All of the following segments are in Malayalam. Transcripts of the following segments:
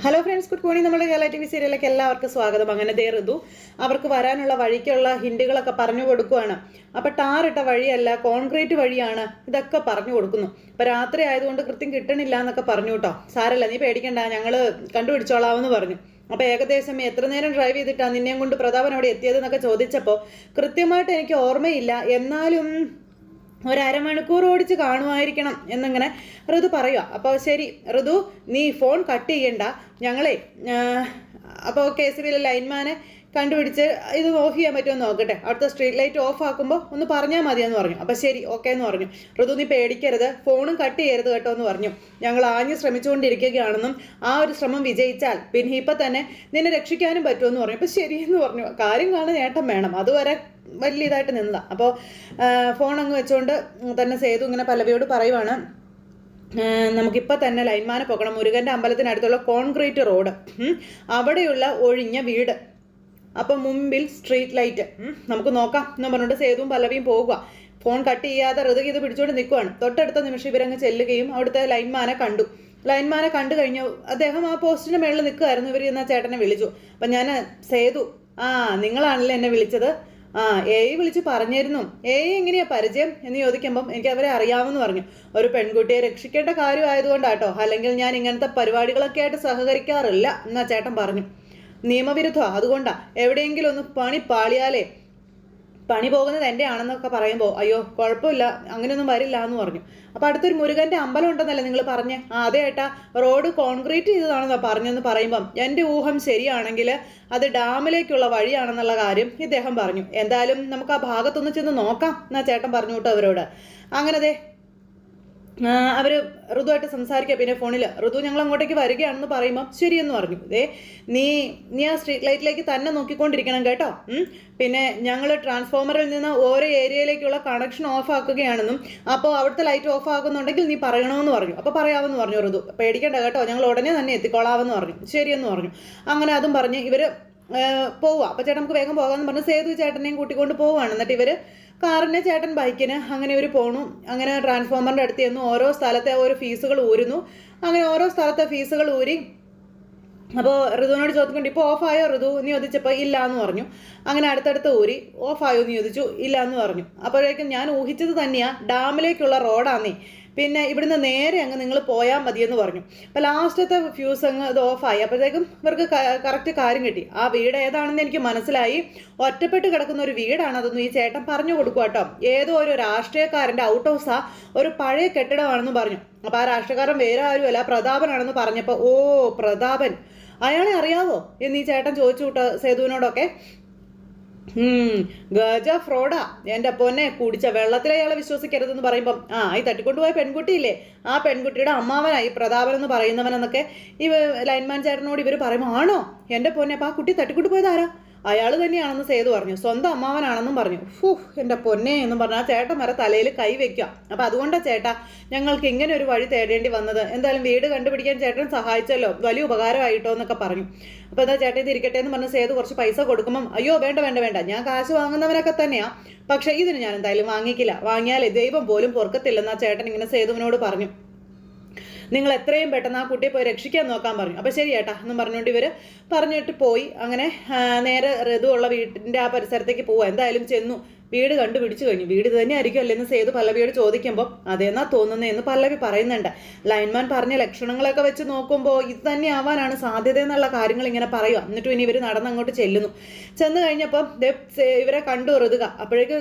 Hello friends, good morning. നമ്മുടെ കേരള TV സീരിയലിലേക്ക് എല്ലാവർക്കും സ്വാഗതം. അങ്ങനെ ദേ ഋതു അവർക്ക് വരാനുള്ള വഴിക്കുള്ള ഹിൻഡുകളൊക്കെ പറഞ്ഞു കൊടുക്കുവാണ്. അപ്പം ടാറിട്ട വഴിയല്ല, കോൺക്രീറ്റ് വഴിയാണ്, ഇതൊക്കെ പറഞ്ഞു കൊടുക്കുന്നു. അപ്പം രാത്രി ആയതുകൊണ്ട് കൃത്യം കിട്ടണില്ല എന്നൊക്കെ പറഞ്ഞു കേട്ടോ. സാരല്ല, നീ പേടിക്കണ്ട, ഞങ്ങൾ കണ്ടുപിടിച്ചോളാമെന്ന് പറഞ്ഞു. അപ്പം ഏകദേശം എത്ര നേരം ഡ്രൈവ് ചെയ്തിട്ടാണ് നിന്നെയും കൊണ്ട് പ്രതാപൻ അവിടെ എത്തിയതെന്നൊക്കെ ചോദിച്ചപ്പോൾ കൃത്യമായിട്ട് എനിക്ക് ഓർമ്മയില്ല, എന്നാലും ഒരമണിക്കൂർ ഓടിച്ച് കാണുമായിരിക്കണം എന്നിങ്ങനെ ഋതു പറയുക. അപ്പോൾ ശരി ഋതു, നീ ഫോൺ കട്ട് ചെയ്യണ്ട, ഞങ്ങളെ അപ്പോൾ കേസരിയിലെ ലൈൻമാനെ കണ്ടുപിടിച്ച് ഇത് ഓഫ് ചെയ്യാൻ പറ്റുമെന്ന് നോക്കട്ടെ, അവിടുത്തെ സ്ട്രീറ്റ് ലൈറ്റ് ഓഫ് ആക്കുമ്പോൾ ഒന്ന് പറഞ്ഞാൽ മതിയെന്ന് പറഞ്ഞു. അപ്പോൾ ശരി, ഓക്കെ എന്ന് പറഞ്ഞു. ഋതു, നീ പേടിക്കരുത്, ഫോണും കട്ട് ചെയ്യരുത് കേട്ടോ എന്ന് പറഞ്ഞു. ഞങ്ങൾ ആഞ്ഞ് ശ്രമിച്ചുകൊണ്ടിരിക്കുകയാണെന്നും ആ ഒരു ശ്രമം വിജയിച്ചാൽ പിന്നെ ഇപ്പം തന്നെ നിന്നെ രക്ഷിക്കാനും പറ്റുമെന്ന് പറഞ്ഞു. അപ്പോൾ ശരിയെന്ന് പറഞ്ഞു. കാര്യം കാണാൻ നേട്ടം വേണം, അതുവരെ വലിയ ഇതായിട്ട് നിന്നതാ. അപ്പോൾ ഫോൺ അങ്ങ് വെച്ചുകൊണ്ട് തന്നെ സേതു ഇങ്ങനെ പല്ലവിയോട് പറയുവാണ്, നമുക്കിപ്പോൾ തന്നെ ലൈൻമാനെ പോകണം, മുരുകൻ്റെ അമ്പലത്തിനടുത്തുള്ള കോൺക്രീറ്റ് റോഡ്, അവിടെയുള്ള ഒഴിഞ്ഞ വീട്, അപ്പം മുമ്പിൽ സ്ട്രീറ്റ് ലൈറ്റ്, നമുക്ക് നോക്കാം എന്ന് പറഞ്ഞുകൊണ്ട് സേതുവും പല്ലവിയും പോകുക. ഫോൺ കട്ട് ചെയ്യാതെ ഋതുക്ക് ഇത് പിടിച്ചുകൊണ്ട് നിൽക്കുവാണ്. തൊട്ടടുത്ത നിമിഷം ഇവരങ്ങ് ചെല്ലുകയും അവിടുത്തെ ലൈൻമാനെ കണ്ടു. ലൈൻമാനെ കണ്ടു കഴിഞ്ഞു. അദ്ദേഹം ആ പോസ്റ്റിൻ്റെ മേളിൽ നിൽക്കുമായിരുന്നു. ഇവർ എന്ന ചേട്ടനെ വിളിച്ചു. അപ്പം ഞാൻ സേതു, നിങ്ങളാണല്ലേ എന്നെ വിളിച്ചത്? വിളിച്ച് പറഞ്ഞിരുന്നു. എങ്ങനെയാ പരിചയം എന്ന് ചോദിക്കുമ്പം എനിക്ക് അവരെ അറിയാമെന്ന് പറഞ്ഞു. ഒരു പെൺകുട്ടിയെ രക്ഷിക്കേണ്ട കാര്യമായതുകൊണ്ടാട്ടോ, അല്ലെങ്കിൽ ഞാൻ ഇങ്ങനത്തെ പരിപാടികളൊക്കെ ആയിട്ട് സഹകരിക്കാറില്ല എന്നാ ചേട്ടൻ പറഞ്ഞു. നിയമവിരുദ്ധമാണ്, അതുകൊണ്ടാ. എവിടെയെങ്കിലും ഒന്ന് പണി പാളിയാലേ പണി പോകുന്നത് എൻ്റെ ആണെന്നൊക്കെ പറയുമ്പോൾ അയ്യോ കുഴപ്പമില്ല, അങ്ങനെയൊന്നും വരില്ല എന്ന് പറഞ്ഞു. അപ്പോൾ അടുത്തൊരു മുരുകൻ്റെ അമ്പലം ഉണ്ടെന്നല്ലേ നിങ്ങൾ പറഞ്ഞേ? അതെ ഏട്ടാ, റോഡ് കോൺക്രീറ്റ് ചെയ്തതാണെന്നാ പറഞ്ഞെന്ന് പറയുമ്പം എൻ്റെ ഊഹം ശരിയാണെങ്കിൽ അത് ഡാമിലേക്കുള്ള വഴിയാണെന്നുള്ള കാര്യം ഇദ്ദേഹം പറഞ്ഞു. എന്തായാലും നമുക്ക് ആ ഭാഗത്തൊന്ന് ചെന്ന് നോക്കാം എന്നാ ചേട്ടൻ പറഞ്ഞു കേട്ടോ അവരോട്. അങ്ങനെ അവർ ഋതുവായിട്ട് സംസാരിക്കുക. പിന്നെ ഫോണിൽ ഋതു ഞങ്ങൾ അങ്ങോട്ടേക്ക് വരികയാണെന്ന് പറയുമ്പോൾ ശരിയെന്ന് പറഞ്ഞു. നീ ആ സ്ട്രീറ്റ് ലൈറ്റിലേക്ക് തന്നെ നോക്കിക്കൊണ്ടിരിക്കണം കേട്ടോ. പിന്നെ ഞങ്ങൾ ട്രാൻസ്ഫോമറിൽ നിന്ന് ഓരോ ഏരിയയിലേക്കുള്ള കണക്ഷൻ ഓഫ് ആക്കുകയാണെന്നും അപ്പോൾ അവിടുത്തെ ലൈറ്റ് ഓഫ് ആകുന്നുണ്ടെങ്കിൽ നീ പറയണമെന്ന് പറഞ്ഞു. അപ്പോൾ പറയാമെന്ന് പറഞ്ഞു ഋതു. പേടിക്കേണ്ട കേട്ടോ, ഞങ്ങൾ ഉടനെ തന്നെ എത്തിക്കോളാമെന്ന് പറഞ്ഞു. ശരിയെന്ന് പറഞ്ഞു. അങ്ങനെ അതും പറഞ്ഞ് ഇവർ പോവുക. അപ്പോൾ ചേട്ടൻ നമുക്ക് വേഗം പോകാമെന്ന് പറഞ്ഞ് സേതു ചേട്ടനെയും കൂട്ടിക്കൊണ്ട് പോവുകയാണ്. എന്നിട്ട് ഇവർ കാറിന്, ചേട്ടൻ ബൈക്കിന്, അങ്ങനെ ഒരു പോണു. അങ്ങനെ ട്രാൻസ്ഫോമറിൻ്റെ അടുത്ത് ചെന്നു. ഓരോ സ്ഥലത്തെ ഓരോ ഫീസുകൾ ഊരുന്നു. അങ്ങനെ ഓരോ സ്ഥലത്തെ ഫീസുകൾ ഊരി അപ്പോൾ ഋതുവിനോട് ചോദിക്കൊണ്ട് ഇപ്പോൾ ഓഫായോ ഋതു എന്ന് ചോദിച്ചപ്പോൾ ഇല്ല എന്ന് പറഞ്ഞു. അങ്ങനെ അടുത്തടുത്ത് ഊരി ഓഫായോ എന്ന് ചോദിച്ചു, ഇല്ല എന്ന് പറഞ്ഞു. അപ്പോഴേക്കും ഞാൻ ഊഹിച്ചത് തന്നെയാണ്, ഡാമിലേക്കുള്ള റോഡാന്നേ, പിന്നെ ഇവിടുന്ന് നേരെ അങ്ങ് നിങ്ങൾ പോയാൽ മതിയെന്ന് പറഞ്ഞു. അപ്പോൾ ലാസ്റ്റത്തെ ഫ്യൂസ് അങ്ങ് അത് ഓഫായി. അപ്പോഴത്തേക്കും ഇവർക്ക് കറക്റ്റ് കാര്യം കിട്ടി. ആ വീട് ഏതാണെന്ന് എനിക്ക് മനസ്സിലായി. ഒറ്റപ്പെട്ട് കിടക്കുന്ന ഒരു വീടാണ് അതൊന്നും ഈ ചേട്ടൻ പറഞ്ഞു കൊടുക്കുക കേട്ടോ. ഏതോ ഒരു രാഷ്ട്രീയക്കാരൻ്റെ ഔട്ട് ഹൗസാ, ഒരു പഴയ കെട്ടിടമാണെന്ന് പറഞ്ഞു. അപ്പോൾ ആ രാഷ്ട്രീയക്കാരൻ വേറെ ആരുമല്ല, പ്രതാപനാണെന്ന് പറഞ്ഞപ്പോൾ ഓ പ്രതാപൻ, അയാളെ അറിയാവോ എന്ന് ഈ ചേട്ടൻ ചോദിച്ചു കൂട്ടോ സേതുവിനോടൊക്കെ. ഗജ ഫ്രോഡാ, എൻ്റെ പൊന്നെ, കുടിച്ച വെള്ളത്തിലെ അയാളെ വിശ്വസിക്കരുതെന്ന് പറയുമ്പം ഈ തട്ടിക്കൊണ്ടുപോയ പെൺകുട്ടിയില്ലേ, ആ പെൺകുട്ടിയുടെ അമ്മാവനായി പ്രതാപൻ എന്ന് പറയുന്നവനെന്നൊക്കെ ഈ ലൈൻമാൻ ചേട്ടനോട് ഇവർ പറയുമ്പോൾ ആണോ എൻ്റെ പൊന്നെ, അപ്പം ആ കുട്ടി തട്ടിക്കൊണ്ടുപോയത് ആരാ? അയാൾ തന്നെയാണെന്ന് സേതു പറഞ്ഞു. സ്വന്തം അമ്മാവനാണെന്നും പറഞ്ഞു. എൻ്റെ പൊന്നെ എന്നും പറഞ്ഞാൽ ആ ചേട്ടൻ വരെ തലയിൽ കൈ വെക്കുക. അപ്പം അതുകൊണ്ടാണ് ചേട്ടാ ഞങ്ങൾക്ക് ഇങ്ങനെ ഒരു വഴി തേടേണ്ടി വന്നത്. എന്തായാലും വീട് കണ്ടുപിടിക്കാൻ ചേട്ടൻ സഹായിച്ചല്ലോ, വലിയ ഉപകാരമായിട്ടോ എന്നൊക്കെ പറഞ്ഞു. അപ്പോൾ എന്താ ചേട്ടൻ ഇത് ഇരിക്കട്ടെ എന്ന് പറഞ്ഞ് സേതു കുറച്ച് പൈസ കൊടുക്കുമ്പം അയ്യോ വേണ്ട വേണ്ട വേണ്ട, ഞാൻ കാശ് വാങ്ങുന്നവരൊക്കെ തന്നെയാണ്, പക്ഷേ ഇതിന് ഞാൻ എന്തായാലും വാങ്ങിക്കില്ല, വാങ്ങിയാലേ ദൈവം പോലും പൊറുക്കത്തില്ലെന്നാ ചേട്ടൻ ഇങ്ങനെ സേതുവിനോട് പറഞ്ഞു. നിങ്ങൾ എത്രയും പെട്ടെന്ന് ആ കുട്ടിയെ പോയി രക്ഷിക്കാൻ നോക്കാൻ പറഞ്ഞു. അപ്പോൾ ശരി ഏട്ടാ എന്നും പറഞ്ഞുകൊണ്ട് ഇവർ പറഞ്ഞിട്ട് പോയി. അങ്ങനെ നേരെ ഋതു ഉള്ള വീട്ടിൻ്റെ ആ പരിസരത്തേക്ക് പോവുക. എന്തായാലും ചെന്നു. വീട് കണ്ടുപിടിച്ചു കഴിഞ്ഞു. വീട് ഇത് തന്നെ ആയിരിക്കും അല്ലെന്ന് സേതു പല്ലവിയോട് ചോദിക്കുമ്പോൾ അതെന്നാ തോന്നുന്നതെന്ന് പല്ലവി പറയുന്നുണ്ട്. ലൈൻമാൻ പറഞ്ഞ ലക്ഷണങ്ങളൊക്കെ വെച്ച് നോക്കുമ്പോൾ ഇത് തന്നെ ആവാനാണ് സാധ്യത എന്നുള്ള കാര്യങ്ങൾ ഇങ്ങനെ പറയുക. എന്നിട്ടും ഇനി ഇവർ നടന്നങ്ങോട്ട് ചെല്ലുന്നു. ചെന്ന് കഴിഞ്ഞപ്പോൾ ഇവരെ കണ്ടു ഋതുക. അപ്പോഴേക്ക്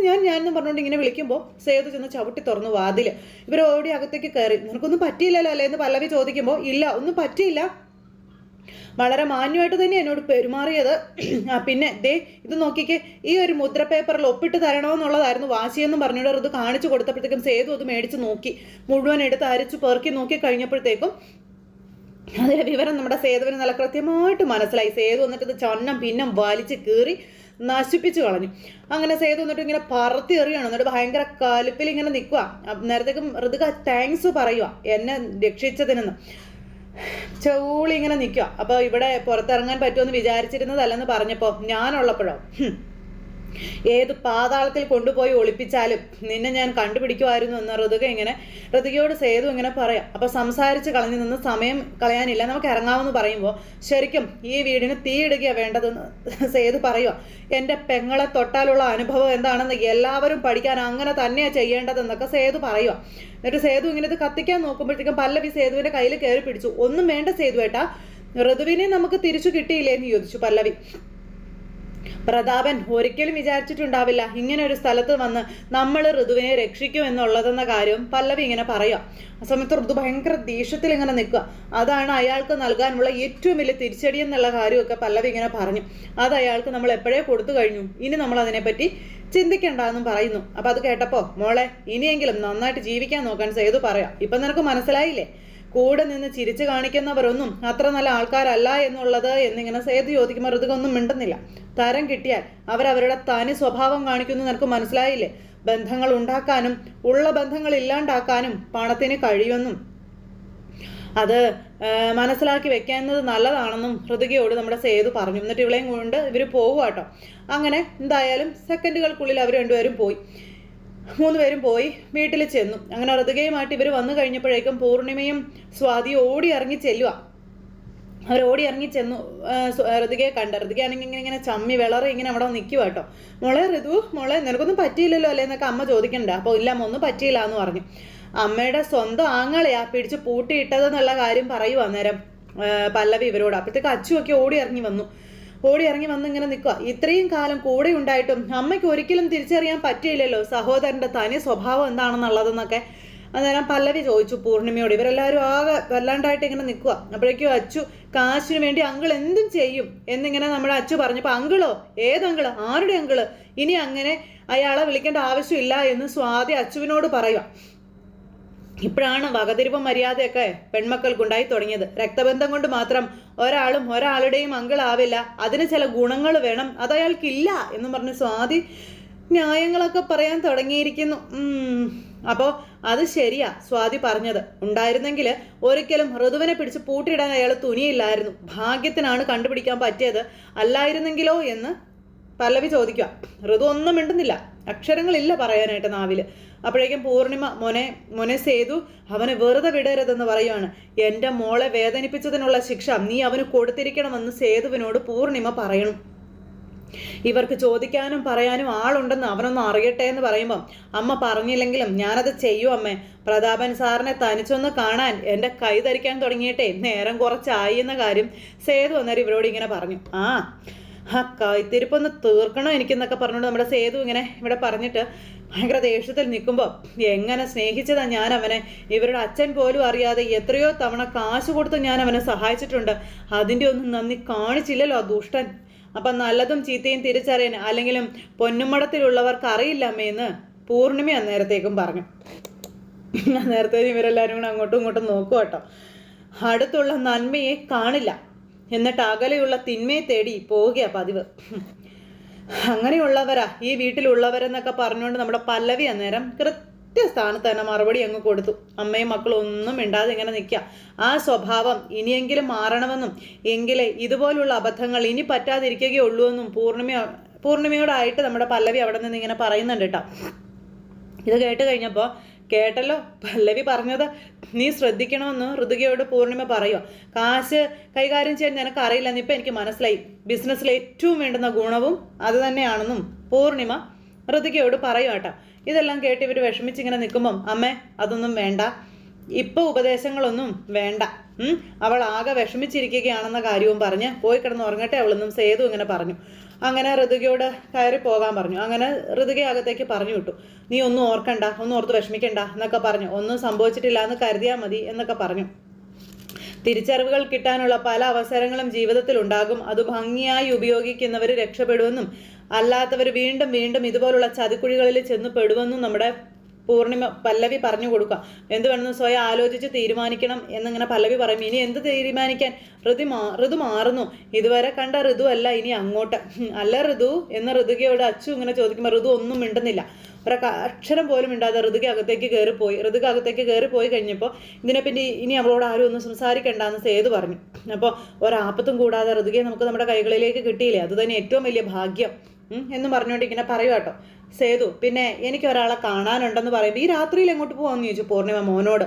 ഞാൻ എന്നും പറഞ്ഞുകൊണ്ട് ഇങ്ങനെ വിളിക്കുമ്പോൾ സേതു ചെന്ന് ചവിട്ടി തുറന്നു വാതിൽ. ഇവർ ഓടി അകത്തേക്ക് കയറി. നിനക്കൊന്നും പറ്റിയില്ലല്ലോ അല്ലേ എന്ന് പല്ലവി ചോദിക്കുമ്പോൾ ഇല്ല, ഒന്നും പറ്റിയില്ല, വളരെ മാന്യമായിട്ട് തന്നെ എന്നോട് പെരുമാറിയത്. പിന്നെ ഇത് നോക്കിക്കേ, ഈ ഒരു മുദ്ര പേപ്പറിൽ ഒപ്പിട്ട് തരണമെന്നുള്ളതായിരുന്നു വാശിയെന്നും പറഞ്ഞുകൊണ്ട് ഋതു കാണിച്ചു കൊടുത്തപ്പോഴത്തേക്കും സേതു അത് മേടിച്ച് നോക്കി. മുഴുവൻ എടുത്ത് അരിച്ചു പെറുക്കി നോക്കി കഴിഞ്ഞപ്പോഴത്തേക്കും അതിലെ വിവരം നമ്മുടെ സേതുവിന് നല്ല കൃത്യമായിട്ട് മനസ്സിലായി. സേതു എന്നിട്ട് ഇത് ചന്നം പിന്നം വലിച്ച് കീറി നശിപ്പിച്ചു കളഞ്ഞു. അങ്ങനെ സേതു എന്നിട്ട് ഇങ്ങനെ പറത്തി എറിയാണ്. എന്നിട്ട് ഭയങ്കര കലിപ്പിൽ ഇങ്ങനെ നിൽക്കുക. നേരത്തേക്കും ഋതുക താങ്ക്സ് പറയുക എന്നെ രക്ഷിച്ചതിനെന്ന്. ചൂളി ഇങ്ങനെ നിൽക്കുക. അപ്പോൾ ഇവിടെ പുറത്തിറങ്ങാൻ പറ്റുമെന്ന് വിചാരിച്ചിരുന്നതല്ലെന്ന് പറഞ്ഞപ്പോൾ ഞാനുള്ളപ്പോഴോ ഏത് പാതാളത്തിൽ കൊണ്ടുപോയി ഒളിപ്പിച്ചാലും നിന്നെ ഞാൻ കണ്ടുപിടിക്കുമായിരുന്നു എന്ന് ഋതുകയോട് സേതു ഇങ്ങനെ പറയാം. അപ്പൊ സംസാരിച്ച് കളഞ്ഞു നിന്ന് സമയം കളയാനില്ല, നമുക്ക് ഇറങ്ങാമെന്ന് പറയുമ്പോൾ ശരിക്കും ഈ വീടിന് തീയിടുകയാണ് വേണ്ടതെന്ന് സേതു പറയുക. എൻ്റെ പെങ്ങളെ തൊട്ടാലുള്ള അനുഭവം എന്താണെന്ന് എല്ലാവരും പഠിക്കാൻ അങ്ങനെ തന്നെയാണ് ചെയ്യേണ്ടതെന്നൊക്കെ സേതു പറയുക. എന്നിട്ട് സേതു ഇങ്ങനെ ഇത് കത്തിക്കാൻ നോക്കുമ്പോഴത്തേക്കും പല്ലവി സേതുവിന്റെ കയ്യിൽ കയറി പിടിച്ചു. ഒന്നും വേണ്ട സേതു ഏട്ടാ, ഋതുവിനെ നമുക്ക് തിരിച്ചു കിട്ടിയില്ലേ എന്ന് ചോദിച്ചു പല്ലവി. പ്രതാപൻ ഒരിക്കലും വിചാരിച്ചിട്ടുണ്ടാവില്ല ഇങ്ങനെ ഒരു സ്ഥലത്ത് വന്ന് നമ്മൾ ഋതുവിനെ രക്ഷിക്കും എന്നുള്ളതെന്ന കാര്യം പല്ലവി ഇങ്ങനെ പറയാം. ആ സമയത്ത് ഋതു ഭയങ്കര ദേഷ്യത്തിൽ ഇങ്ങനെ നിൽക്കുക. അതാണ് അയാൾക്ക് നൽകാനുള്ള ഏറ്റവും വലിയ തിരിച്ചടി എന്നുള്ള കാര്യമൊക്കെ പല്ലവി ഇങ്ങനെ പറഞ്ഞു. അത് അയാൾക്ക് നമ്മൾ എപ്പോഴേ കൊടുത്തു കഴിഞ്ഞു, ഇനി നമ്മൾ അതിനെപ്പറ്റി ചിന്തിക്കണ്ടെന്നും പറയുന്നു. അപ്പൊ അത് കേട്ടപ്പോ മോളെ ഇനിയെങ്കിലും നന്നായിട്ട് ജീവിക്കാൻ നോക്കാൻ സേതു പറയാം. ഇപ്പൊ നിനക്ക് മനസ്സിലായില്ലേ കൂടെ നിന്ന് ചിരിച്ചു കാണിക്കുന്നവരൊന്നും അത്ര നല്ല ആൾക്കാരല്ല എന്നുള്ളത് എന്നിങ്ങനെ സേതു ചോദിക്കുമ്പോൾ ഋതുകൊന്നും മിണ്ടുന്നില്ല. തരം കിട്ടിയാൽ അവരവരുടെ തനി സ്വഭാവം കാണിക്കുന്നു നിനക്ക് മനസ്സിലായില്ലേ? ബന്ധങ്ങൾ ഉണ്ടാക്കാനും ഉള്ള ബന്ധങ്ങൾ ഇല്ലാണ്ടാക്കാനും പണത്തിന് കഴിയുമെന്നും അത് മനസ്സിലാക്കി വെക്കുന്നത് നല്ലതാണെന്നും ഋതുകയോട് നമ്മുടെ സേതു പറഞ്ഞു. എന്നിട്ട് ഇവളെയും കൊണ്ട് ഇവർ പോകുവാട്ടോ. അങ്ങനെ എന്തായാലും സെക്കൻഡുകൾക്കുള്ളിൽ അവർ രണ്ടുപേരും പോയി. 3 പേരും പോയി വീട്ടിൽ ചെന്നു. അങ്ങനെ ഋതുകയുമായിട്ട് ഇവർ വന്നു കഴിഞ്ഞപ്പോഴേക്കും പൂർണിമയും സ്വാതിയും ഓടി ഇറങ്ങി ചെല്ലുക. അവരോടി ഇറങ്ങി ചെന്നു ഋതുകയെ കണ്ട. ഋതുകയാണെങ്കിൽ ഇങ്ങനെ ചമ്മി വിളറി ഇങ്ങനെ അവിടെ നിൽക്കുക കേട്ടോ. മോളെ ഋതു, മോളെ നിനക്കൊന്നും പറ്റിയില്ലല്ലോ അല്ലേ എന്നൊക്കെ അമ്മ ചോദിക്കണ്ട. അപ്പോൾ ഇല്ല ഒന്നും പറ്റിയില്ല എന്ന് പറഞ്ഞു. അമ്മയുടെ സ്വന്തം ആങ്ങളെയാ പിടിച്ച് പൂട്ടിയിട്ടതെന്നുള്ള കാര്യം പറയുക അന്നേരം പല്ലവി ഇവരോട്. അപ്പോഴത്തേക്ക് അച്ചുവൊക്കെ ഓടി ഇറങ്ങി വന്ന് ഇങ്ങനെ നിൽക്കുക. ഇത്രയും കാലം കൂടെ ഉണ്ടായിട്ടും അമ്മയ്ക്ക് ഒരിക്കലും തിരിച്ചറിയാൻ പറ്റിയില്ലല്ലോ സഹോദരന്റെ തനി സ്വഭാവം എന്താണെന്നുള്ളതെന്നൊക്കെ അന്നേരം പല്ലവി ചോദിച്ചു പൂർണിമയോട്. ഇവരെല്ലാവരും ആകെ വല്ലാണ്ടായിട്ട് ഇങ്ങനെ നിൽക്കുക. അപ്പോഴേക്കും അച്ചു കാശിന് വേണ്ടി അങ്കിൾ എന്തും ചെയ്യും എന്നിങ്ങനെ നമ്മുടെ അച്ചു പറഞ്ഞപ്പോൾ അങ്കിളോ? ഏതങ്കിള്? ആരുടെ അങ്കിള്? ഇനി അങ്ങനെ അയാളെ വിളിക്കേണ്ട ആവശ്യമില്ല എന്ന് സ്വാതി അച്ചുവിനോട് പറയുക. ഇപ്പോഴാണ് വകതിരിവ് മര്യാദയൊക്കെ പെൺമക്കൾക്കുണ്ടായി തുടങ്ങിയത്. രക്തബന്ധം കൊണ്ട് മാത്രം ഒരാളും ഒരാളുടെയും അങ്കിളാവില്ല, അതിന് ചില ഗുണങ്ങൾ വേണം, അതയാൾക്കില്ല എന്നും പറഞ്ഞ് സ്വാതി ന്യായങ്ങളൊക്കെ പറയാൻ തുടങ്ങിയിരിക്കുന്നു. അപ്പോൾ അത് ശരിയാ സ്വാതി പറഞ്ഞത്. ഉണ്ടായിരുന്നെങ്കിൽ ഒരിക്കലും ഋതുവിനെ പിടിച്ച് പൂട്ടിയിടാൻ അയാൾ തുനിയില്ലായിരുന്നു. ഭാഗ്യത്തിനാണ് കണ്ടുപിടിക്കാൻ പറ്റിയത്, അല്ലായിരുന്നെങ്കിലോ എന്ന് പല്ലവി ചോദിക്കുക. ഋതു ഒന്നും മിണ്ടുന്നില്ല, അക്ഷരങ്ങളില്ല പറയാനായിട്ട് നാവില്. അപ്പോഴേക്കും പൂർണിമ മോനെ സേതു, അവനെ വെറുതെ വിടരുതെന്ന് പറയുവാണ്. എൻ്റെ മോളെ വേദനിപ്പിച്ചതിനുള്ള ശിക്ഷ നീ അവന് കൊടുത്തിരിക്കണമെന്ന് സേതുവിനോട് പൂർണിമ പറയണം. ഇവർക്ക് ചോദിക്കാനും പറയാനും ആളുണ്ടെന്ന് അവനൊന്നും അറിയട്ടെ എന്ന് പറയുമ്പം അമ്മ പറഞ്ഞില്ലെങ്കിലും ഞാനത് ചെയ്യും അമ്മേ. പ്രതാപൻ സാറിനെ തനിച്ചൊന്ന് കാണാൻ എൻ്റെ കൈ ധരിക്കാൻ തുടങ്ങിയിട്ടേ നേരം കുറച്ചായി എന്ന കാര്യം സേതു അന്നേരം ഇവരോട് ഇങ്ങനെ പറഞ്ഞു. കൈത്തിരിപ്പൊന്ന് തീർക്കണം എനിക്കെന്നൊക്കെ പറഞ്ഞുകൊണ്ട് നമ്മുടെ സേതു ഇങ്ങനെ ഇവിടെ പറഞ്ഞിട്ട് ഭയങ്കര ദേഷ്യത്തിൽ നിൽക്കുമ്പോൾ എങ്ങനെ സ്നേഹിച്ചതാ ഞാൻ അവനെ. ഇവരുടെ അച്ഛൻ പോലും അറിയാതെ എത്രയോ തവണ കാശ് കൊടുത്ത് ഞാൻ അവനെ സഹായിച്ചിട്ടുണ്ട്. അതിൻ്റെ ഒന്നും നന്ദി കാണിച്ചില്ലല്ലോ ദുഷ്ടൻ. അപ്പം നല്ലതും ചീത്തയും തിരിച്ചറിയാൻ അല്ലെങ്കിലും പൊന്നുമടത്തിലുള്ളവർക്ക് അറിയില്ല അമ്മയെന്ന് പൂർണിമ അന്നേരത്തേക്കും പറഞ്ഞു. അന്നേരത്തേക്കും ഇവരെല്ലാവരും കൂടെ അങ്ങോട്ടും ഇങ്ങോട്ടും നോക്കുക കേട്ടോ. അടുത്തുള്ള നന്മയെ കാണില്ല, എന്നിട്ട് അകലെയുള്ള തിന്മയെ തേടി പോവുകയാ പതിവ്. അങ്ങനെയുള്ളവരാ ഈ വീട്ടിലുള്ളവരെന്നൊക്കെ പറഞ്ഞുകൊണ്ട് നമ്മുടെ പല്ലവി അന്നേരം കൃത്യസ്ഥാനത്ത് തന്നെ മറുപടി അങ്ങ് കൊടുത്തു. അമ്മയും മക്കളും ഒന്നും മിണ്ടാതെ ഇങ്ങനെ നിൽക്കുക. ആ സ്വഭാവം ഇനിയെങ്കിലും മാറണമെന്നും എങ്കിലേ ഇതുപോലുള്ള അബദ്ധങ്ങൾ ഇനി പറ്റാതിരിക്കുകയുള്ളൂ എന്നും പൂർണിമയോടായിട്ട് നമ്മുടെ പല്ലവി അവിടെ നിന്ന് ഇങ്ങനെ പറയുന്നുണ്ട് കേട്ടോ. ഇത് കേട്ട് കഴിഞ്ഞപ്പോൾ കേട്ടല്ലോ പല്ലവി പറഞ്ഞത് നീ ശ്രദ്ധിക്കണമെന്ന് ഋതുകയോട് പൂർണിമ പറയുക. കാശ് കൈകാര്യം ചെയ്യാൻ നിനക്ക് അറിയില്ലെന്ന് ഇപ്പം എനിക്ക് മനസ്സിലായി. ബിസിനസ്സിൽ ഏറ്റവും വേണ്ടുന്ന ഗുണവും അത് തന്നെയാണെന്നും പൂർണിമ ഋതുകയോട് പറയുക കേട്ടോ. ഇതെല്ലാം കേട്ട് ഇവർ വിഷമിച്ചിങ്ങനെ നിൽക്കുമ്പം അമ്മേ അതൊന്നും വേണ്ട, ഇപ്പോൾ ഉപദേശങ്ങളൊന്നും വേണ്ട, അവൾ ആകെ വിഷമിച്ചിരിക്കുകയാണെന്ന കാര്യവും പറഞ്ഞ് പോയി കിടന്ന് ഉറങ്ങട്ടെ അവളെന്നും സേതു ഇങ്ങനെ പറഞ്ഞു. അങ്ങനെ ഋതുകയോട് കയറി പോകാൻ പറഞ്ഞു. അങ്ങനെ ഋതുക അകത്തേക്ക് പറഞ്ഞു വിട്ടു. നീ ഒന്നും ഓർക്കണ്ട, ഒന്നും ഓർത്ത് വിഷമിക്കണ്ട എന്നൊക്കെ പറഞ്ഞു. ഒന്നും സംഭവിച്ചിട്ടില്ല എന്ന് കരുതിയാൽ മതി എന്നൊക്കെ പറഞ്ഞു. തിരിച്ചറിവുകൾ കിട്ടാനുള്ള പല അവസരങ്ങളും ജീവിതത്തിൽ ഉണ്ടാകും. അത് ഭംഗിയായി ഉപയോഗിക്കുന്നവർ രക്ഷപ്പെടുമെന്നും അല്ലാത്തവർ വീണ്ടും വീണ്ടും ഇതുപോലുള്ള ചതിക്കുഴികളിൽ ചെന്ന് പെടുമെന്നും നമ്മുടെ പല്ലവി പറഞ്ഞു കൊടുക്കുക. എന്ത് വേണമെന്ന് സ്വയം ആലോചിച്ച് തീരുമാനിക്കണം എന്നിങ്ങനെ പല്ലവി പറയും. ഇനി എന്ത് തീരുമാനിക്കാൻ? ഋതു മാറുന്നു. ഇതുവരെ കണ്ട ഋതു അല്ല ഇനി അങ്ങോട്ട്. അല്ല ഋതു എന്ന് ഋതുകയോട് അച്ചു ഇങ്ങനെ ചോദിക്കുമ്പോൾ ഋതു ഒന്നും മിണ്ടുന്നില്ല. അക്ഷരം പോലും മിണ്ടാതെ ഋതുക അകത്തേക്ക് കയറിപ്പോയി കഴിഞ്ഞപ്പോൾ ഇതിനെപ്പറ്റി ഇനി അവളോട് ആരും ഒന്നും സംസാരിക്കണ്ടെന്ന് സേതു പറഞ്ഞു. അപ്പോൾ ഒരാപത്തും കൂടാതെ ഋതുകയെ നമുക്ക് നമ്മുടെ കൈകളിലേക്ക് കിട്ടിയില്ലേ, അത് തന്നെ ഏറ്റവും വലിയ ഭാഗ്യം. എന്ന് പറഞ്ഞുകൊണ്ട് ഇങ്ങനെ പറയുക കേട്ടോ സേതു. പിന്നെ എനിക്ക് ഒരാളെ കാണാനുണ്ടെന്ന് പറയുമ്പോൾ ഈ രാത്രിയിൽ എങ്ങോട്ട് പോകാമെന്ന് ചോദിച്ചു പൂർണിമ മോനോട്.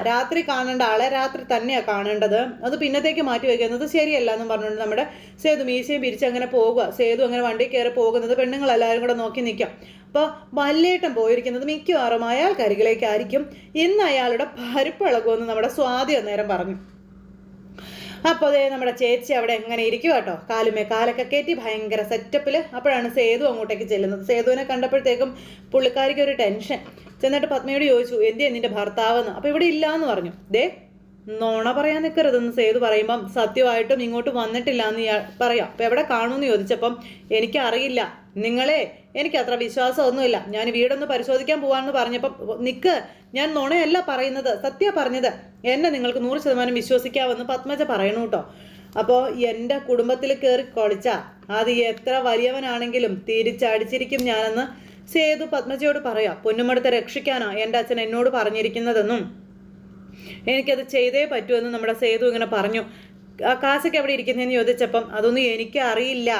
രാത്രി കാണേണ്ട ആളെ രാത്രി തന്നെയാണ് കാണേണ്ടത്, അത് പിന്നത്തേക്ക് മാറ്റി വയ്ക്കുന്നത് ശരിയല്ല എന്നും പറഞ്ഞുകൊണ്ട് നമ്മുടെ സേതു മീശയും പിരിച്ച് അങ്ങനെ പോകുക. സേതു അങ്ങനെ വണ്ടി കയറി പോകുന്നത് പെണ്ണുങ്ങളെല്ലാവരും കൂടെ നോക്കി നിൽക്കാം. അപ്പോൾ വല്യേട്ടൻ പോയിരിക്കുന്നത് മിക്കവാറും അയാൾക്കരികിലേക്കായിരിക്കും. ഇന്ന് അയാളുടെ പരിപ്പിളകുമെന്ന് നമ്മുടെ സ്വാതി അന്നേരം പറഞ്ഞു. അപ്പോൾ അതേ നമ്മുടെ ചേച്ചി അവിടെ എങ്ങനെ ഇരിക്കുക കേട്ടോ, കാലൊക്കെ കയറ്റി ഭയങ്കര സെറ്റപ്പിൽ. അപ്പോഴാണ് സേതു അങ്ങോട്ടേക്ക് ചെല്ലുന്നത്. സേതുവിനെ കണ്ടപ്പോഴത്തേക്കും പുള്ളിക്കാരിക്ക് ഒരു ടെൻഷൻ. ചെന്നിട്ട് പത്മയോട് ചോദിച്ചു, എന്തിയാ നിന്റെ ഭർത്താവെന്ന്. അപ്പോൾ ഇവിടെ ഇല്ല എന്ന് പറഞ്ഞു. ദേ നോണ പറയാൻ നിൽക്കരുതെന്ന് സേതു പറയുമ്പം സത്യമായിട്ടും ഇങ്ങോട്ട് വന്നിട്ടില്ല എന്ന് പറയാം. അപ്പം എവിടെ കാണുമെന്ന് ചോദിച്ചപ്പം എനിക്കറിയില്ല, എനിക്ക് അത്ര വിശ്വാസമൊന്നുമില്ല, ഞാൻ വീടൊന്ന് പരിശോധിക്കാൻ പോവാന്ന് പറഞ്ഞപ്പം നിക്ക്, ഞാൻ നുണയല്ല പറയുന്നത്, സത്യ പറഞ്ഞത്, എന്നെ നിങ്ങൾക്ക് 100% വിശ്വസിക്കാമെന്ന് പത്മജ പറയണു കേട്ടോ. അപ്പോൾ എൻ്റെ കുടുംബത്തിൽ കയറി കൊളിച്ച അത് എത്ര വലിയവനാണെങ്കിലും തിരിച്ചടിച്ചിരിക്കും ഞാനെന്ന് സേതു പത്മജയോട് പറയാം. പൊന്നുമടുത്തെ രക്ഷിക്കാനാ എൻ്റെ അച്ഛൻ എന്നോട് പറഞ്ഞിരിക്കുന്നതെന്നും എനിക്കത് ചെയ്തേ പറ്റുമെന്ന് നമ്മുടെ സേതു ഇങ്ങനെ പറഞ്ഞു. കാശൊക്കെ എവിടെ ഇരിക്കുന്നതെന്ന് ചോദിച്ചപ്പം അതൊന്നും എനിക്ക് അറിയില്ല,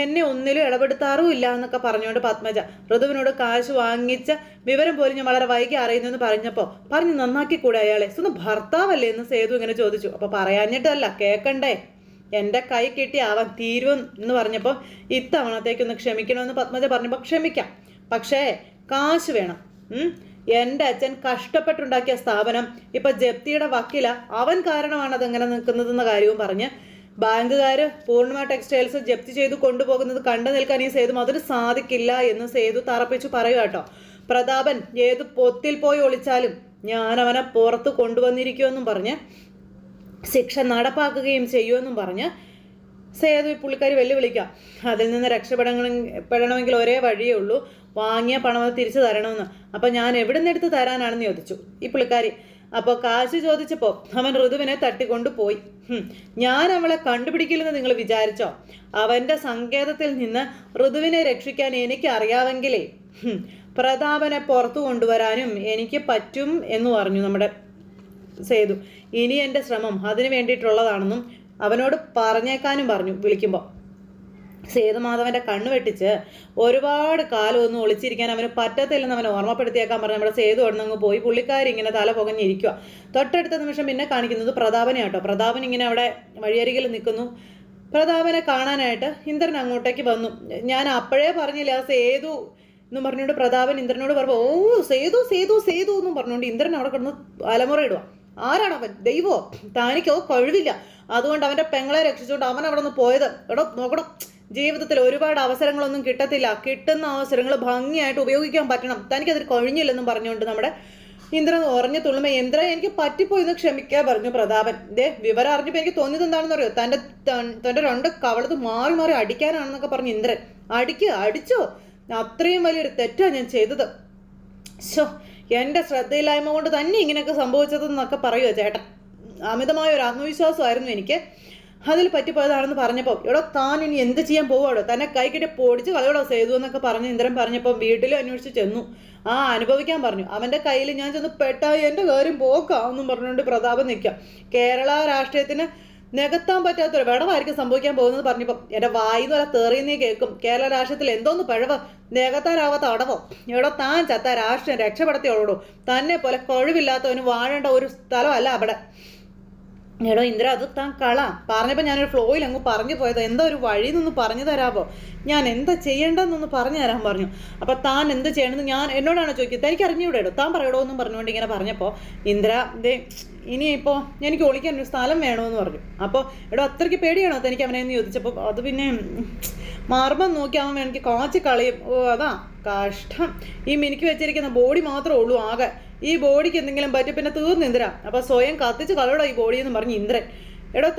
എന്നെ ഒന്നിലും ഇടപെടുത്താറുമില്ല എന്നൊക്കെ പറഞ്ഞുകൊണ്ട് പത്മജ ഋതുവിനോട് കാശ് വാങ്ങിച്ച വിവരം പോലും ഞാൻ വളരെ വൈകി അറിയുന്നെന്ന് പറഞ്ഞപ്പോൾ പറഞ്ഞ് നന്നാക്കിക്കൂടെ അയാളെ, സ്വന്തം ഭർത്താവല്ലേ എന്ന് സേതു ഇങ്ങനെ ചോദിച്ചു. അപ്പോൾ പറയാഞ്ഞിട്ടല്ല, കേൾക്കണ്ടേ, എൻ്റെ കൈ കിട്ടി അവൻ തീരും എന്ന് പറഞ്ഞപ്പോൾ ഇത്തവണത്തേക്കൊന്ന് ക്ഷമിക്കണമെന്ന് പത്മജ പറഞ്ഞപ്പോൾ ക്ഷമിക്കാം, പക്ഷേ കാശ് വേണം. എൻ്റെ അച്ഛൻ കഷ്ടപ്പെട്ടുണ്ടാക്കിയ സ്ഥാപനം ഇപ്പം ജപ്തിയുടെ വക്കില, അവൻ കാരണമാണ് അതെങ്ങനെ നിൽക്കുന്നതെന്ന കാര്യവും പറഞ്ഞ് ബാങ്കുകാർ പൂർണിമ ടെക്സ്റ്റൈൽസ് ജപ്തി ചെയ്ത് കൊണ്ടുപോകുന്നത് കണ്ടു നിൽക്കാൻ ഈ സേതു അതിന് സാധിക്കില്ല എന്ന് സേതു തറപ്പിച്ചു പറയുക കേട്ടോ. പ്രതാപൻ ഏത് പൊത്തിൽ പോയി ഒളിച്ചാലും ഞാൻ അവനെ പുറത്ത് കൊണ്ടുവന്നിരിക്കുമെന്നും പറഞ്ഞ് ശിക്ഷ നടപ്പാക്കുകയും ചെയ്യുമെന്നും പറഞ്ഞ് സേതു ഈ പുള്ളിക്കാരി വെല്ലുവിളിക്കാം. അതിൽ നിന്ന് രക്ഷപ്പെടണമെങ്കിൽ ഒരേ വഴിയേ ഉള്ളൂ, വാങ്ങിയ പണം അത് തിരിച്ചു തരണമെന്ന്. അപ്പം ഞാൻ എവിടെ നിന്ന് എടുത്ത് തരാനാണെന്ന് ചോദിച്ചു ഈ പുള്ളിക്കാരി. അപ്പോൾ കാശ് ചോദിച്ചപ്പോൾ അവൻ ഋതുവിനെ തട്ടിക്കൊണ്ടുപോയി. ഞാൻ അവളെ കണ്ടുപിടിക്കില്ലെന്ന് നിങ്ങൾ വിചാരിച്ചോ? അവൻ്റെ സങ്കേതത്തിൽ നിന്ന് ഋതുവിനെ രക്ഷിക്കാൻ എനിക്ക് അറിയാമെങ്കിലേ പ്രതാപനെ പുറത്തു കൊണ്ടുവരാനും എനിക്ക് പറ്റും എന്ന് പറഞ്ഞു നമ്മുടെ സേതു. ഇനി എൻ്റെ ശ്രമം അതിനു വേണ്ടിയിട്ടുള്ളതാണെന്നും അവനോട് പറഞ്ഞേക്കാനും പറഞ്ഞു വിളിക്കുമ്പോൾ. സേതുമാധവൻ്റെ കണ്ണു വെട്ടിച്ച് ഒരുപാട് കാലമൊന്നും ഒളിച്ചിരിക്കാൻ അവന് പറ്റത്തില്ലെന്ന് അവനെ ഓർമ്മപ്പെടുത്തിയേക്കാൻ പറഞ്ഞ് നമ്മുടെ സേതു അവിടുന്ന് പോയി. പുള്ളിക്കാരി ഇങ്ങനെ തല പുകഞ്ഞിരിക്കുക. തൊട്ടടുത്ത നിമിഷം പിന്നെ കാണിക്കുന്നത് പ്രതാപനെ കേട്ടോ. പ്രതാപൻ ഇങ്ങനെ അവിടെ വഴിയരികിൽ നിൽക്കുന്നു. പ്രതാപനെ കാണാനായിട്ട് ഇന്ദ്രൻ അങ്ങോട്ടേക്ക് വന്നു. ഞാൻ അപ്പോഴേ പറഞ്ഞില്ല സേതു എന്നും പറഞ്ഞുകൊണ്ട് പ്രതാപൻ ഇന്ദ്രനോട് പറഞ്ഞു, ഓ സേതു സേതു സേതു എന്നും പറഞ്ഞുകൊണ്ട് ഇന്ദ്രൻ അവിടെ കിടന്ന് അലമുറയിടുക. ആരാണ് അവൻ? ദൈവോ? തനിക്കോ കഴിവില്ല, അതുകൊണ്ട് അവൻ്റെ പെങ്ങളെ രക്ഷിച്ചുകൊണ്ട് അവൻ അവിടെ നിന്ന് പോയത്. എടോ നോക്കണം, ജീവിതത്തിൽ ഒരുപാട് അവസരങ്ങളൊന്നും കിട്ടത്തില്ല, കിട്ടുന്ന അവസരങ്ങൾ ഭംഗിയായിട്ട് ഉപയോഗിക്കാൻ പറ്റണം, തനിക്കതിൽ കഴിഞ്ഞില്ലെന്നും പറഞ്ഞുകൊണ്ട് നമ്മുടെ ഇന്ദ്രൻ ഉറഞ്ഞു തുള്ളുമ്പോ എനിക്ക് പറ്റിപ്പോയിന്ന് ക്ഷമിക്കാൻ പറഞ്ഞു പ്രതാപൻ. വിവരം അറിഞ്ഞപ്പോൾ എനിക്ക് തോന്നിയത് എന്താണെന്ന് അറിയോ, തൻ്റെ 2 കവളത്ത് മാറി മാറി അടിക്കാനാണെന്നൊക്കെ പറഞ്ഞു ഇന്ദ്രൻ. അടിച്ചോ, അത്രയും വലിയൊരു തെറ്റാണ് ഞാൻ ചെയ്തത്, എൻ്റെ ശ്രദ്ധയില്ലായ്മ കൊണ്ട് തന്നെ ഇങ്ങനെയൊക്കെ സംഭവിച്ചതെന്നൊക്കെ പറയുമോ ചേട്ടൻ. അമിതമായ ഒരു ആത്മവിശ്വാസമായിരുന്നു എനിക്ക്, അതിൽ പറ്റിപ്പോയതാണെന്ന് പറഞ്ഞപ്പോൾ താൻ ഇനി എന്ത് ചെയ്യാൻ പോവാടോ, തന്നെ കൈ കെട്ടി പൊടിച്ച് കളയോടോ സേതു എന്നൊക്കെ പറഞ്ഞ് ഇന്ദ്രൻ പറഞ്ഞപ്പോൾ വീട്ടിലും അന്വേഷിച്ച് ചെന്നു. അനുഭവിക്കാൻ പറഞ്ഞു. അവൻ്റെ കയ്യിൽ ഞാൻ ചെന്ന് പെട്ടായി എൻ്റെ കാര്യം പോക്കാമെന്നും പറഞ്ഞുകൊണ്ട് പ്രതാപം നിൽക്കാം. കേരള രാഷ്ട്രീയത്തിന് നികത്താൻ പറ്റാത്തൊരു വിടവായിരിക്കും സംഭവിക്കാൻ പോകുന്നത് പറഞ്ഞപ്പോൾ എൻ്റെ വായിന്ന് വല്ല തേറിയെന്നേ കേൾക്കും. കേരള രാഷ്ട്രീയത്തിൽ എന്തോന്ന് പിഴവ്, നികത്താനാവാത്ത അടവോ? താൻ ചത്ത രാഷ്ട്രീയം രക്ഷപ്പെടുത്തിയോളൂ, തന്നെ പോലെ കഴിവില്ലാത്തവന് വാഴേണ്ട ഒരു സ്ഥലമല്ല അവിടെ. ഇന്ദ്ര അത് താൻ പറഞ്ഞപ്പോൾ ഞാനൊരു ഫ്ലോയിൽ അങ്ങ് പറഞ്ഞു പോയത്, എന്താ ഒരു വഴി നിന്ന് പറഞ്ഞു തരാമോ, ഞാൻ എന്താ ചെയ്യേണ്ടതെന്നൊന്ന് പറഞ്ഞു തരാൻ പറഞ്ഞു. അപ്പോൾ താൻ എന്ത് ചെയ്യണമെന്ന് ഞാൻ എന്നോടാണ് ചോദിക്കുന്നത്, എനിക്ക് അറിഞ്ഞൂടെ താൻ പറയടോ എന്നും പറഞ്ഞുകൊണ്ട് ഇങ്ങനെ പറഞ്ഞപ്പോൾ ഇന്ദ്ര ഇനിയിപ്പോൾ എനിക്ക് ഒളിക്കാൻ ഒരു സ്ഥലം വേണമെന്ന് പറഞ്ഞു. അപ്പോൾ അത്രയ്ക്ക് പേടിയാണോ തനിക്ക് അവനെ എന്ന് ചോദിച്ചപ്പോൾ അത് പിന്നെ മാർബം നോക്കി അവൻ എനിക്ക് കാച്ചി കളയും. അതാ കഷ്ടം, ഈ മിനിക്ക് വെച്ചിരിക്കുന്ന ബോഡി മാത്രമേ ഉള്ളൂ ആകെ, ഈ ബോഡിക്ക് എന്തെങ്കിലും പറ്റി പിന്നെ തീർന്നു ഇന്ദ്ര, അപ്പോൾ സ്വയം കത്തിച്ച് കളയടോ ഈ ബോഡി എന്ന് പറഞ്ഞ് ഇന്ദ്രൻ.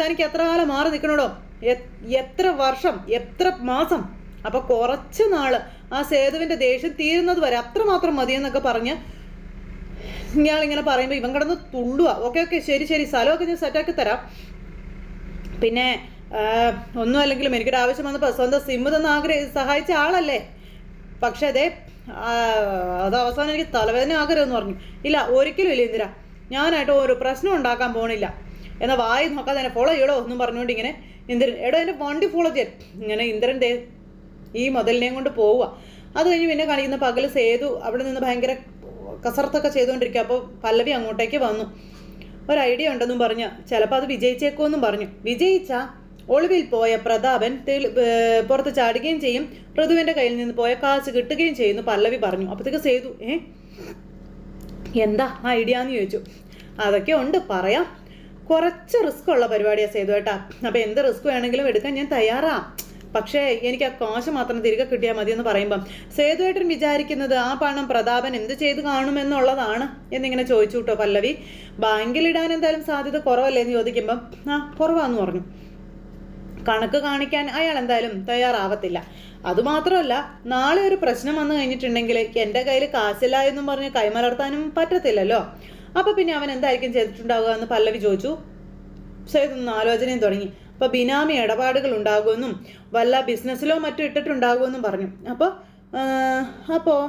തനിക്ക് എത്ര കാലം മാറി നിൽക്കണോടോ, എത്ര വർഷം, എത്ര മാസം, അപ്പോൾ കുറച്ച് നാൾ ആ സേതുവിൻ്റെ ദേഷ്യം തീരുന്നത് വരെ അത്രമാത്രം മതിയെന്നൊക്കെ പറഞ്ഞ് ഇയാളിങ്ങനെ പറയുമ്പോൾ ഇവൻ കിടന്ന് തുള്ളുക. ഓക്കെ ശരി സ്ഥലമൊക്കെ ഞാൻ സെറ്റാക്കി തരാം, പിന്നെ ഒന്നും അല്ലെങ്കിലും എനിക്കൊരു ആവശ്യം വന്നപ്പോൾ സ്വന്തം സിമ്മ് തന്ന് സഹായിച്ച ആളല്ലേ, പക്ഷേ അത് അവസാനം എനിക്ക് തലവേദന ആകരുതെന്ന് പറഞ്ഞു. ഇല്ല ഒരിക്കലും ഇല്ല ഇന്ദിര, ഞാനായിട്ട് ഒരു പ്രശ്നം ഉണ്ടാക്കാൻ പോകണില്ല, എന്നാൽ വായി നോക്കാതെ തന്നെ ഫോളോ ചെയ്യടോ എന്നും പറഞ്ഞുകൊണ്ട് ഇങ്ങനെ ഇന്ദ്രൻ എൻ്റെ വണ്ടി ഫോളോ ചെയ്യാൻ ഇങ്ങനെ ഇന്ദ്രൻ ഈ മുതലിനെയും കൊണ്ട് പോവുക. അത് കഴിഞ്ഞ് പിന്നെ കാണിക്കുന്ന പകൽ സേതു അവിടെ നിന്ന് ഭയങ്കര കസർത്തൊക്കെ ചെയ്തുകൊണ്ടിരിക്കുക. അപ്പോൾ പല്ലവി അങ്ങോട്ടേക്ക് വന്നു. ഒരു ഐഡിയ ഉണ്ടെന്നും പറഞ്ഞ് ചിലപ്പോൾ അത് വിജയിച്ചേക്കുമെന്നും പറഞ്ഞു. വിജയിച്ച ഒളിവിൽ പോയ പ്രതാപൻ പുറത്ത് ചാടുകയും ചെയ്യും, ഋതുവിൻ്റെ കയ്യിൽ നിന്ന് പോയ കാശ് കിട്ടുകയും ചെയ്യുന്നു പല്ലവി പറഞ്ഞു. അപ്പോഴത്തേക്ക് സേതു എന്താ ഐഡിയ എന്ന് ചോദിച്ചു. അതൊക്കെ ഉണ്ട്, പറയാം. കുറച്ച് റിസ്ക് ഉള്ള പരിപാടിയാണ് സേതു കേട്ടാ. അപ്പോൾ എന്ത് റിസ്ക് വേണമെങ്കിലും എടുക്കാൻ ഞാൻ തയ്യാറാ. പക്ഷേ എനിക്ക് ആ കാശ് മാത്രം തിരികെ കിട്ടിയാൽ മതി എന്ന് പറയുമ്പം സേതുവേട്ടൻ വിചാരിക്കുന്നത് ആ പണം പ്രതാപൻ എന്ത് ചെയ്ത് കാണുമെന്നുള്ളതാണ് എന്നിങ്ങനെ ചോദിച്ചു കേട്ടോ പല്ലവി. ബാങ്കിലിടാൻ എന്തായാലും സാധ്യത കുറവല്ലേ എന്ന് ചോദിക്കുമ്പം കുറവാന്ന് പറഞ്ഞു. കണക്ക് കാണിക്കാൻ അയാൾ എന്തായാലും തയ്യാറാവത്തില്ല. അതുമാത്രമല്ല, നാളെ ഒരു പ്രശ്നം വന്നു കഴിഞ്ഞിട്ടുണ്ടെങ്കിൽ എൻ്റെ കയ്യിൽ കാശില്ല എന്നും പറഞ്ഞ് കൈമലർത്താനും പറ്റത്തില്ലല്ലോ. അപ്പോൾ പിന്നെ അവൻ എന്തായിരിക്കും ചെയ്തിട്ടുണ്ടാവുക എന്ന് പല്ലവി ചോദിച്ചു. സേതു ആലോചനയും തുടങ്ങി. അപ്പോൾ ബിനാമി ഇടപാടുകൾ ഉണ്ടാകുമെന്നും വല്ല ബിസിനസ്സിലോ മറ്റോ ഇട്ടിട്ടുണ്ടാകുമെന്നും പറഞ്ഞു. അപ്പോൾ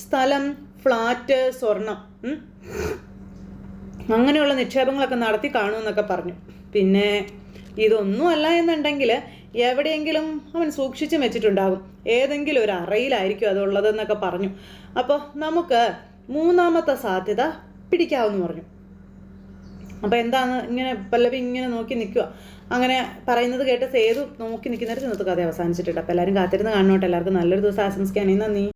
സ്ഥലം, ഫ്ലാറ്റ്, സ്വർണം അങ്ങനെയുള്ള നിക്ഷേപങ്ങളൊക്കെ നടത്തി കാണുമെന്നൊക്കെ പറഞ്ഞു. പിന്നെ ഇതൊന്നും അല്ല എന്നുണ്ടെങ്കിൽ എവിടെയെങ്കിലും അവൻ സൂക്ഷിച്ചും വെച്ചിട്ടുണ്ടാകും, ഏതെങ്കിലും ഒരു അറയിലായിരിക്കും അതുള്ളതെന്നൊക്കെ പറഞ്ഞു. അപ്പോൾ നമുക്ക് മൂന്നാമത്തെ സാധ്യത പിടിക്കാമെന്ന് പറഞ്ഞു. അപ്പോൾ എന്താണ് ഇങ്ങനെ പല്ലവി ഇങ്ങനെ നോക്കി നിൽക്കുക. അങ്ങനെ പറയുന്നത് കേട്ട് സേതു നോക്കി നിൽക്കുന്നവർ ഇന്നത്തെ കഥ അവസാനിച്ചിട്ടുണ്ട്. അപ്പോൾ എല്ലാവരും കാത്തിരുന്ന് കാണണോട്ടെ. എല്ലാവർക്കും നല്ലൊരു ദിവസം ആശംസിക്കുകയാണ്. നന്ദി.